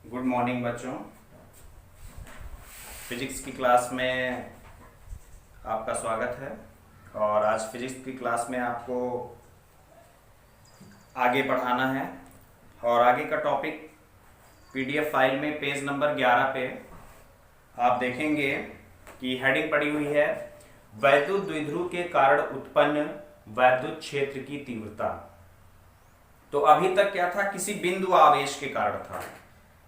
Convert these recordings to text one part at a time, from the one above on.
Good morning बच्चों। Physics की class में आपका स्वागत है। और आज फिजिक्स की क्लास में आपको आगे पढ़ाना है और आगे का टॉपिक पीडीएफ फाइल में पेज नंबर 11 पे आप देखेंगे कि हेडिंग पड़ी हुई है वैद्युत द्विध्रुव के कारण उत्पन्न वैद्युत क्षेत्र की तीव्रता। तो अभी तक क्या था, किसी बिंदु आवेश के कारण था।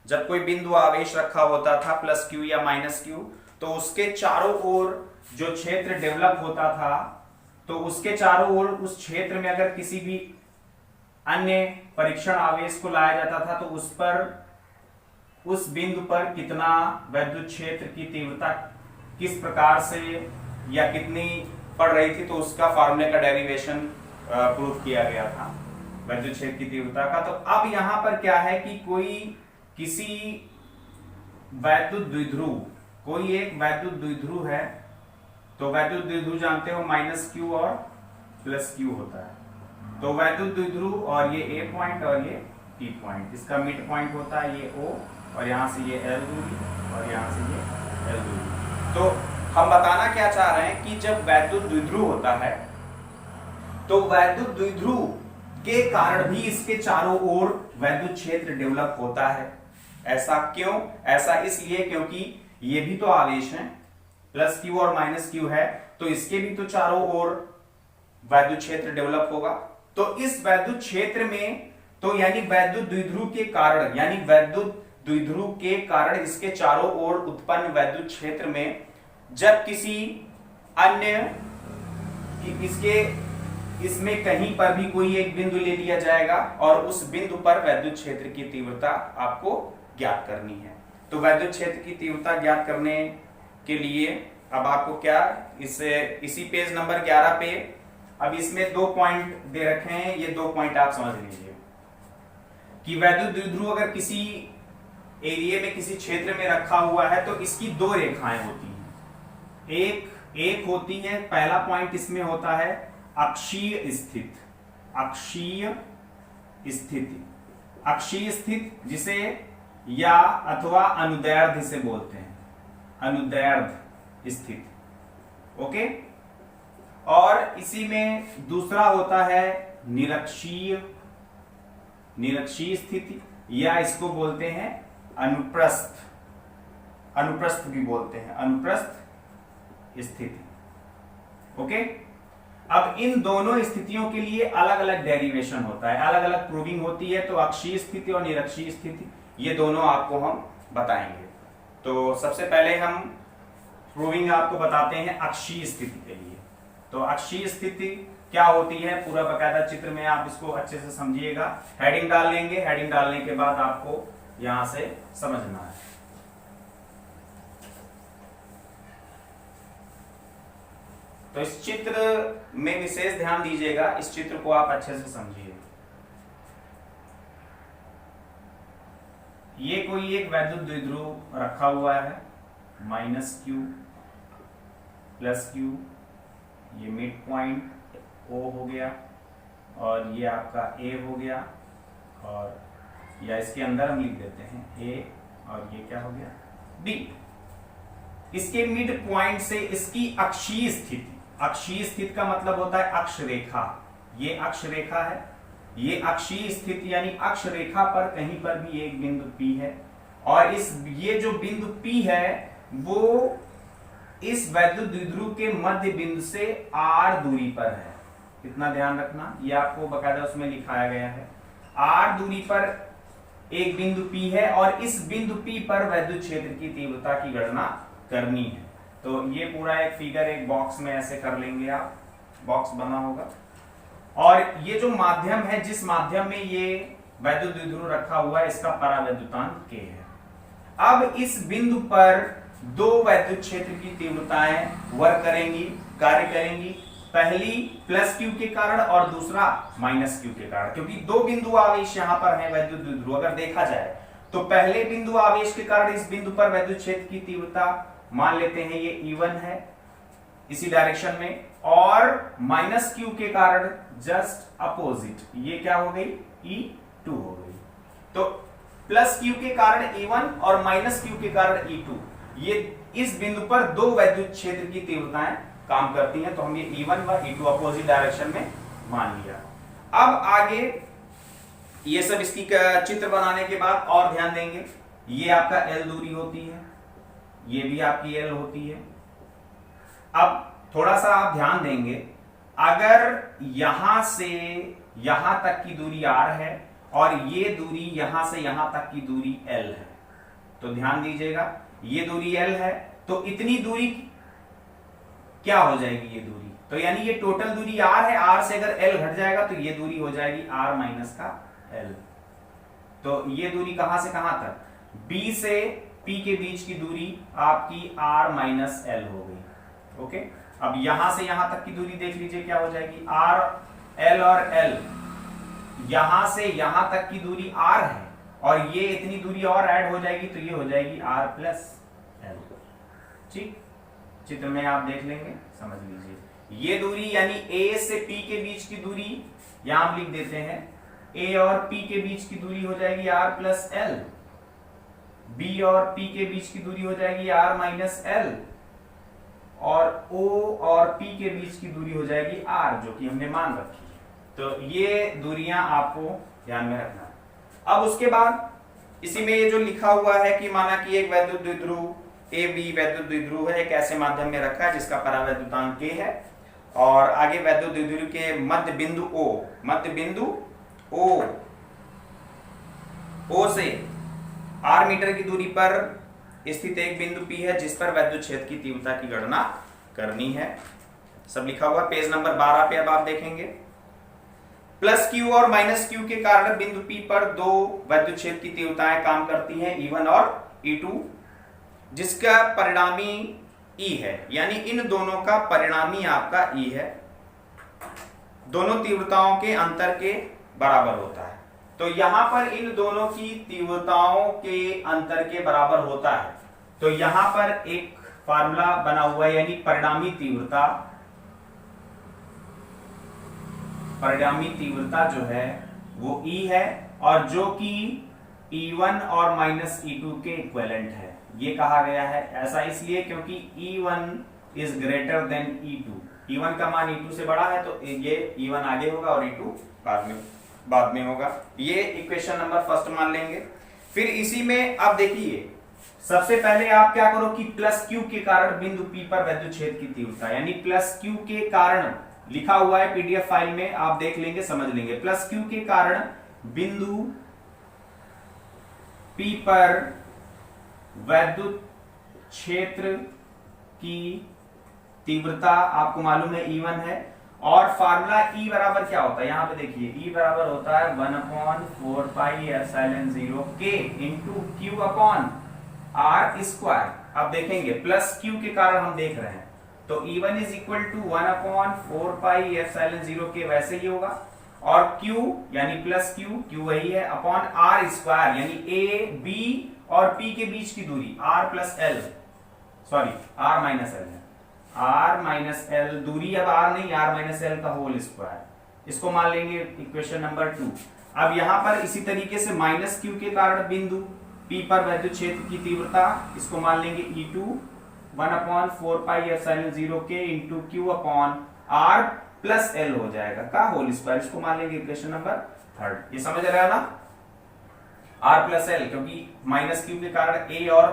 जब कोई बिंदु आवेश रखा होता था प्लस क्यू या माइनस क्यू, तो उसके चारों ओर जो क्षेत्र डेवलप होता था, तो उसके चारों ओर उस क्षेत्र में अगर किसी भी अन्य परीक्षण आवेश को लाया जाता था तो उस बिंदु पर कितना वैद्युत क्षेत्र की तीव्रता किस प्रकार से या कितनी पड़ रही थी, तो उसका फार्मूले का डेरिवेशन प्रूव किया गया था वैद्युत क्षेत्र की तीव्रता का। तो अब यहां पर क्या है कि किसी वैद्युत द्विध्रुव, कोई एक वैद्युत द्विध्रुव है, तो वैद्युत द्विध्रुव जानते हो माइनस क्यू और प्लस क्यू होता है। तो वैद्युत द्विध्रुव और ये ए पॉइंट और ये टी पॉइंट, इसका मिड पॉइंट होता है ये ओ, और यहां से ये एल दूरी और यहां से ये एल दूरी। तो हम बताना क्या चाह रहे हैं कि जब वैद्युत द्विध्रुव होता है तो वैद्युत द्विध्रुव के कारण भी इसके चारों ओर वैद्युत क्षेत्र डेवलप होता है। ऐसा क्यों? ऐसा इसलिए क्योंकि ये भी तो आवेश है, प्लस क्यू और माइनस क्यू है, तो इसके भी तो चारों ओर वैद्युत क्षेत्र डेवलप होगा। तो इस वैद्युत क्षेत्र में तो यानी वैद्युत द्विध्रुव के कारण इसके चारों ओर उत्पन्न वैद्युत क्षेत्र में जब किसी अन्य इसमें कहीं पर भी कोई एक बिंदु ले लिया जाएगा और उस बिंदु पर वैद्युत क्षेत्र की तीव्रता आपको ज्ञात करनी है। तो वैद्युत क्षेत्र की तीव्रता ज्ञात करने के लिए अब आपको क्या इसी पेज नंबर 11 पे अब इसमें 2 पॉइंट दे रखे हैं। ये 2 पॉइंट आप समझ लीजिए कि वैद्युत द्विध्रुव अगर किसी एरिया में किसी क्षेत्र में रखा हुआ है तो इसकी 2 रेखाएं होती हैं। एक होती है, पहला पॉइंट इसमें होता है अक्षीय स्थिति, जिसे या अथवा अनुदैर्ध्य से बोलते हैं, अनुदैर्ध्य स्थिति। ओके। और इसी में दूसरा होता है निरक्षीय स्थिति, या इसको बोलते हैं अनुप्रस्थ भी बोलते हैं, अनुप्रस्थ स्थिति। ओके। अब इन दोनों स्थितियों के लिए अलग अलग डेरिवेशन होता है, अलग अलग प्रूविंग होती है। तो अक्षीय स्थिति और निरक्षीय स्थिति ये दोनों आपको हम बताएंगे। तो सबसे पहले हम प्रूविंग आपको बताते हैं अक्षीय स्थिति के लिए। तो अक्षीय स्थिति क्या होती है, पूरा बकायदा चित्र में आप इसको अच्छे से समझिएगा। हेडिंग डाल लेंगे, हेडिंग डालने के बाद आपको यहां से समझना है। तो इस चित्र में विशेष ध्यान दीजिएगा, इस चित्र को आप अच्छे से समझिए। ये कोई एक वैद्युत द्विध्रुव रखा हुआ है, माइनस क्यू प्लस क्यू, ये मिड पॉइंट ओ हो गया और ये आपका ए हो गया, और या इसके अंदर हम लिख देते हैं ए, और ये क्या हो गया बी। इसके मिड पॉइंट से इसकी अक्षीय स्थिति का मतलब होता है अक्ष रेखा। ये अक्ष रेखा है, ये अक्षीय स्थिति यानी अक्ष रेखा पर कहीं पर भी एक बिंदु P है, और ये जो बिंदु P है वो इस वैद्युत द्विध्रुव के मध्य बिंदु से r दूरी पर है। इतना ध्यान रखना, ये आपको बकायदा उसमें लिखाया गया है। r दूरी पर एक बिंदु P है और इस बिंदु P पर वैद्युत क्षेत्र की तीव्रता की गणना करनी है। तो ये पूरा एक फिगर एक बॉक्स में ऐसे कर लेंगे आप, बॉक्स बना होगा, और ये जो माध्यम है, जिस माध्यम में ये वैद्युत द्विध्रुव रखा हुआ है, इसका परावैद्युतांक K है। अब इस बिंदु पर 2 वैद्युत क्षेत्र की तीव्रताएं कार्य करेंगी। पहली प्लस क्यू के कारण और दूसरा माइनस क्यू के कारण, क्योंकि 2 बिंदु आवेश यहां पर है वैद्युत द्विध्रुव। अगर देखा जाए तो पहले बिंदु आवेश के कारण इस बिंदु पर वैद्युत क्षेत्र की तीव्रता मान लेते हैं ये E1 है इसी डायरेक्शन में, और माइनस क्यू के कारण जस्ट अपोजिट ये क्या हो गई E2 हो गई। तो प्लस क्यू के कारण E1 और माइनस क्यू के कारण E2, ये इस बिंदु पर दो वैद्युत क्षेत्र की तीव्रताएं काम करती हैं, तो हम ये E1 व E2 अपोजिट डायरेक्शन में मान लिया। अब आगे ये सब इसकी चित्र बनाने के बाद और ध्यान देंगे, ये आपका L दूरी होती है, ये भी आपकी L होती है। अब थोड़ा सा आप ध्यान देंगे, अगर यहां से यहां तक की दूरी R है और ये दूरी यहां से यहां तक की दूरी L है, तो ध्यान दीजिएगा ये दूरी L है, तो इतनी दूरी क्या हो जाएगी, ये दूरी, तो यानी ये टोटल दूरी R है, R से अगर L घट जाएगा तो ये दूरी हो जाएगी R माइनस का L। तो ये दूरी कहां से कहां तक, B से P के बीच की दूरी आपकी R माइनस L हो गई। ओके, अब यहां से यहां तक की दूरी देख लीजिए क्या हो जाएगी, R L और L, यहां से यहां तक की दूरी R है और ये इतनी दूरी और ऐड हो जाएगी तो ये हो जाएगी R प्लस L। ठीक, चित्र में आप देख लेंगे, समझ लीजिए ये दूरी यानी A से P के बीच की दूरी यहां हम लिख देते हैं, A और P के बीच की दूरी हो जाएगी R प्लस L, B और P के बीच की दूरी हो जाएगी R माइनस L, और O और P के बीच की दूरी हो जाएगी R, जो कि हमने मान रखी है। तो ये दूरियां आपको ध्यान में रखना है। अब उसके बाद इसी में ये जो लिखा हुआ है कि माना कि एक वैद्युत द्विध्रुव AB वैद्युत द्विध्रुव है, एक ऐसे माध्यम में रखा है जिसका परावैद्युतांक K है, और आगे वैद्युत द्विध्रुव के मध्य बिंदु O से R मीटर की दूरी पर स्थित एक बिंदु P है जिस पर वैद्युत क्षेत्र की तीव्रता की गणना करनी है। सब लिखा हुआ पेज नंबर 12 पे। अब आप देखेंगे प्लस Q और माइनस Q के कारण बिंदु P पर दो वैद्युत क्षेत्र की तीव्रताएं काम करती हैं, E1 और E2, जिसका परिणामी E है, यानी इन दोनों का परिणामी आपका E है, दोनों तीव्रताओं के अंतर के बराबर होता है। तो यहां पर इन दोनों की तीव्रताओं के अंतर के बराबर होता है, तो यहां पर एक फार्मूला बना हुआ है, यानी परिणामी तीव्रता जो है वो E है, और जो कि E1 और माइनस E2 के इक्विवेलेंट है। ये कहा गया है ऐसा इसलिए क्योंकि E1 is greater than E2, E1 का मान E2 से बड़ा है, तो ये E1 आगे होगा और E2 बाद में होगा। ये इक्वेशन नंबर फर्स्ट मान लेंगे। फिर इसी में अब देखिए, सबसे पहले आप क्या करो कि प्लस Q के कारण बिंदु P पर वैद्युत क्षेत्र की तीव्रता, यानी प्लस Q के कारण लिखा हुआ है PDF फाइल में, आप देख लेंगे, समझ लेंगे। प्लस Q के कारण बिंदु P पर वैद्युत क्षेत्र की तीव्रता आपको मालूम है E1 है, और फार्मूला E बराबर क्या होता है, यहां पे देखिए E बराबर होता है 1/4 pi epsilon 0 K into Q upon R square. अब देखेंगे प्लस Q के कारण हम देख रहे हैं, तो E1 is equal to 1/4 pi epsilon 0 K वैसे ही होगा, और Q यानी प्लस Q वही है, अपॉन R स्क्वायर यानी A B और P के बीच की दूरी R plus L, sorry R minus L है, R माइनस L दूरी, अब R नहीं, R माइनस L का होल स्क्वायर, इसको मान लेंगे इक्वेशन नंबर 2। अब यहां पर इसी तरीके से माइनस Q के कारण बिंदु P पर वैद्युत क्षेत्र की तीव्रता, इसको मान लेंगे E2 1/4 pi epsilon 0 K into Q upon R plus L हो जाएगा का होल स्क्वायर, इसको मान लेंगे इक्वेशन नंबर 3। ये समझ रहा है ना, R प्लस L, क्योंकि माइनस Q के कारण A और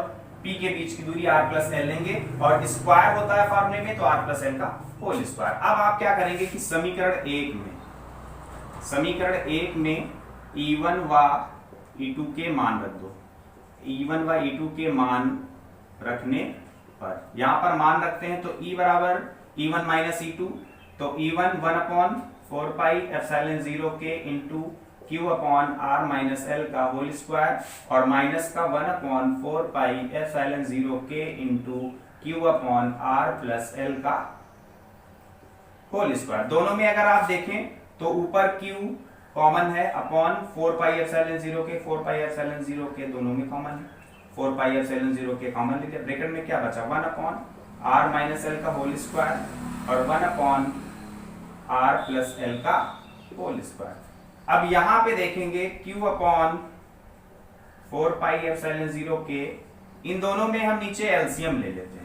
P के बीच की दूरी R प्लस L लेंगे, और स्क्वायर होता है फार्मूले में, तो R प्लस L का होल स्क्वायर। अब आप क्या करेंगे कि समीकरण 1 में E1 व E2 के मान रख दो। E1 व E2 के मान रखने पर, यहां पर मान रखते हैं, तो E बराबर E1 माइनस E2, तो E1 1/4 pi epsilon 0 K into Q upon R minus L का होल स्क्वायर, और माइनस का 1/4 pi epsilon 0 K into Q upon R plus L का होल स्क्वायर। दोनों में अगर आप देखें तो ऊपर Q कॉमन है, upon 4 pi epsilon 0 K, 4 pi epsilon 0 K दोनों में कॉमन है, 4 पाई एप्सिलॉन 0 K कॉमन लेते, ब्रैकेट में क्या बचा 1/R माइनस L का होल स्क्वायर और 1/R प्लस L का होल स्क्वायर। अब यहां पे देखेंगे Q अपॉन 4 पाई एप्सिलॉन 0 के, इन दोनों में हम नीचे एलसीएम ले लेते हैं।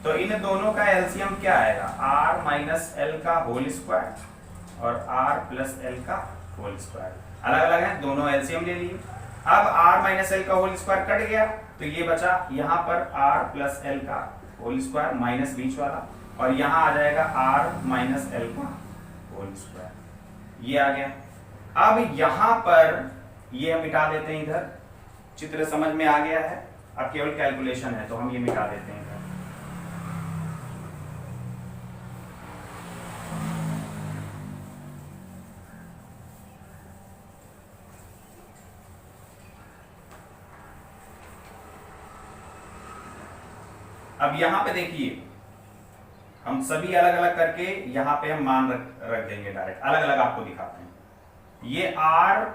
तो इन दोनों का एलसीएम क्या आएगा, r माइनस एल का होल स्क्वायर और r प्लस एल का होल स्क्वायर। अलग अलग है, दोनों एलसीएम ले लिए। अब r माइनस एल का होल स्क्वायर कट गया तो ये बचा यहाँ पर r प्लस एल का होल स्क्वायर माइनस बीच वाला, और यहाँ आ जाएगा r माइनस एल का होल स्क्वायर, ये आ गया। अब यहाँ पर ये हम मिटा देते हैं, इधर चित्र समझ में आ गया है, अब केवल कैलकुलेशन है तो हम ये मिटा देते हैं इधर। अब यहां पे देखिए हम सभी अलग अलग करके यहां पे हम मान रख देंगे, डायरेक्ट अलग अलग आपको दिखाते हैं। ये r,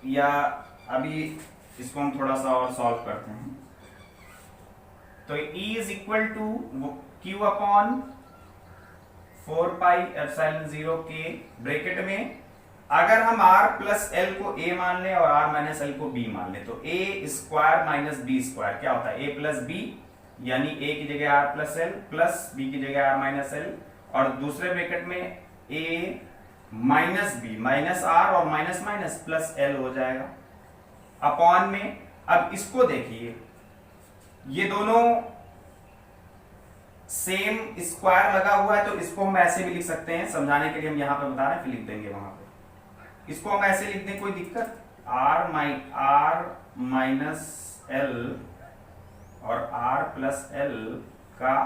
या अभी इसको हम थोड़ा सा और सॉल्व करते हैं। तो E is equal to Q upon 4 pi epsilon 0 के, ब्रैकेट में अगर हम r प्लस एल को a मान लें और r माइनस एल को b मान लें तो a square minus B square क्या होता है, a प्लस बी, यानी a की जगह r plus L plus b की जगह r माइनस एल, और दूसरे ब्रैकेट में a minus B minus r और माइनस माइनस प्लस एल हो जाएगा अपॉन में। अब इसको देखिए, ये दोनों सेम स्क्वायर लगा हुआ है तो इसको हम ऐसे भी लिख सकते हैं, समझाने के लिए हम यहां पे बता रहे हैं, फिर लिख देंगे वहां पे। इसको हम ऐसे लिख दें, कोई दिक्कत, r माइनस एल और r प्लस एल का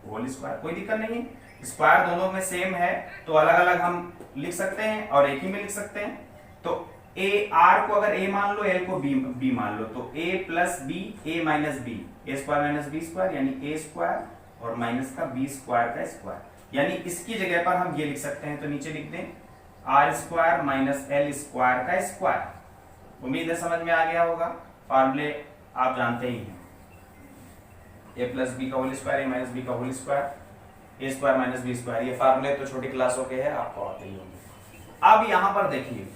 होल स्क्वायर, कोई दिक्कत नहीं है। स्क्वायर दोनों में सेम है तो अलग अलग हम लिख सकते हैं और एक ही में लिख सकते हैं। तो a r को अगर a मान लो, l को b मान लो, तो a plus b, a minus b, a square minus b square यानी a स्क्वायर और माइनस का b स्क्वायर का स्क्वायर, यानी इसकी जगह पर हम ये लिख सकते हैं। तो नीचे लिख दें r square minus L square का स्क्वायर। उम्मीद है समझ में आ गया होगा, फॉर्मूले आप जानते ही हैं, a प्लस बी का whole square, a minus b का whole square, a square minus B square, ये फॉर्मूले तो छोटी क्लासों के हैं, आपको आते ही होंगे। अब यहां पर देखिए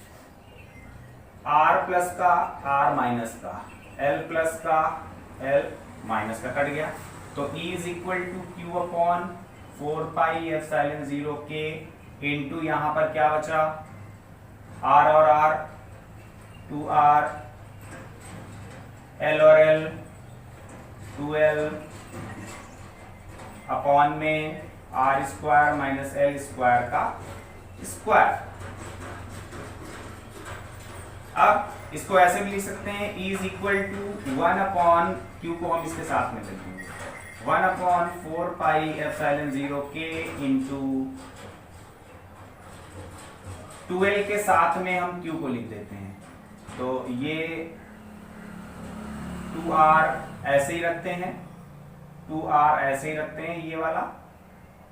r प्लस का r माइनस का, l प्लस का l माइनस का कट गया, तो E is equal to Q upon 4 pi epsilon 0 के इनटू यहां पर क्या बचा, r और r 2r, l और l 2l अपॉन में r square minus L square का स्क्वायर। अब इसको ऐसे भी लिख सकते हैं, E is equal to 1 upon Q को हम इसके साथ में लिखेंगे 1 अपॉन 4 पाई एप्सिलॉन 0 के इंटू 2l के साथ में हम Q को लिख देते हैं। तो ये 2r ऐसे ही रखते हैं, 2r ऐसे ही रखते हैं ये वाला,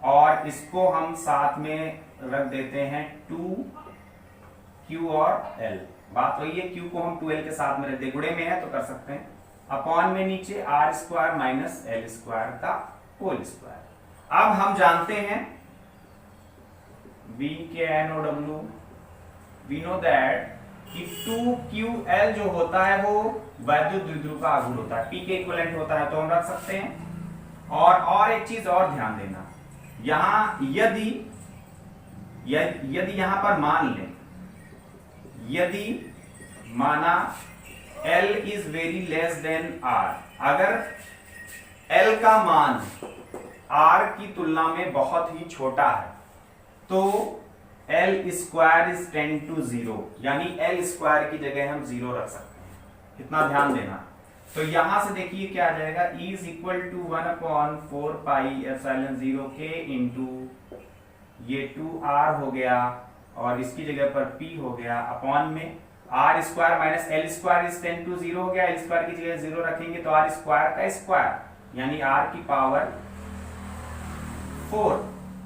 और इसको हम साथ में रख देते हैं 2q और l। बात वही है, q को हम 2l के साथ में रखते, गुणे में है तो कर सकते हैं, अपॉन में नीचे r square minus L square का होल स्क्वायर। अब हम जानते हैं v के NOW, वी नो दैट कि 2ql जो होता है वो वैद्युत द्विध्रुव का आघूर्ण होता है, p के इक्विवेलेंट होता है, तो हम रख सकते हैं। और एक चीज और ध्यान देना, यहां यदि यहां पर मान लें, यदि माना L is very less than R, अगर L का मान R की तुलना में बहुत ही छोटा है तो L स्क्वायर इज 10 to 0, यानी L स्क्वायर की जगह हम 0 रख सकते हैं, इतना ध्यान देना। तो यहां से देखिए क्या आ जाएगा, E is equal to 1 upon 4 pi epsilon 0 के इंटू ये 2r हो गया और इसकी जगह पर p हो गया, अपॉन में r square minus L square is 10 to 0 हो गया, एल स्क्वायर की जगह 0 रखेंगे तो r स्क्वायर का स्क्वायर यानी r की पावर 4,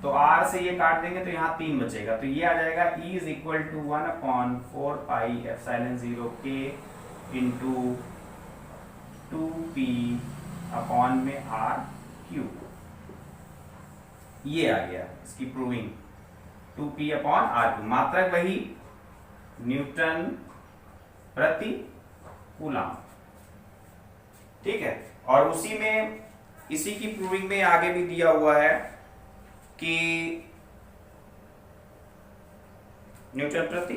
तो r से ये काट देंगे तो यहाँ 3 बचेगा, तो ये आ जाएगा E is equal to 1 upon 4 pi epsilon 0 के इंटू 2p अपॉन में r क्यूब, ये आ गया इसकी proving, 2p upon r cube. मात्रक वही न्यूटन प्रति कूलाम। ठीक है, और उसी में इसी की प्रूविंग में आगे भी दिया हुआ है कि न्यूटन प्रति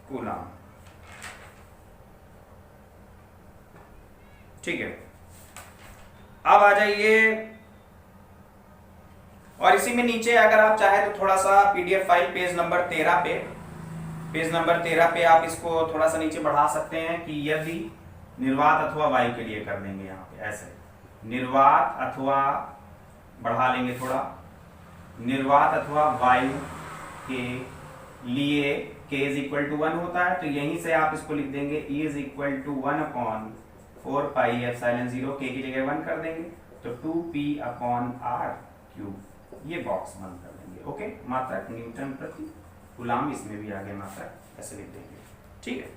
कूलाम। ठीक है, अब आ जाइए, और इसी में नीचे अगर आप चाहे तो थोड़ा सा पीडीएफ फाइल पेज नंबर 13 पे आप इसको थोड़ा सा नीचे बढ़ा सकते हैं कि यदि निर्वात अथवा वायु के लिए कर देंगे, यहाँ पे ऐसे निर्वात अथवा बढ़ा लेंगे थोड़ा, निर्वात अथवा वायु के लिए k इज इक्वल टू 1 होता है, तो यहीं से आप इसको लिख देंगे E is equal to 1/4 pi epsilon 0, k की जगह 1 कर देंगे तो 2p/r³, ये बॉक्स बंद कर देंगे। ओके, मात्रक न्यूटन प्रति कूलाम, इसमें भी आगे मात्रक ऐसे लिख देंगे। ठीक है।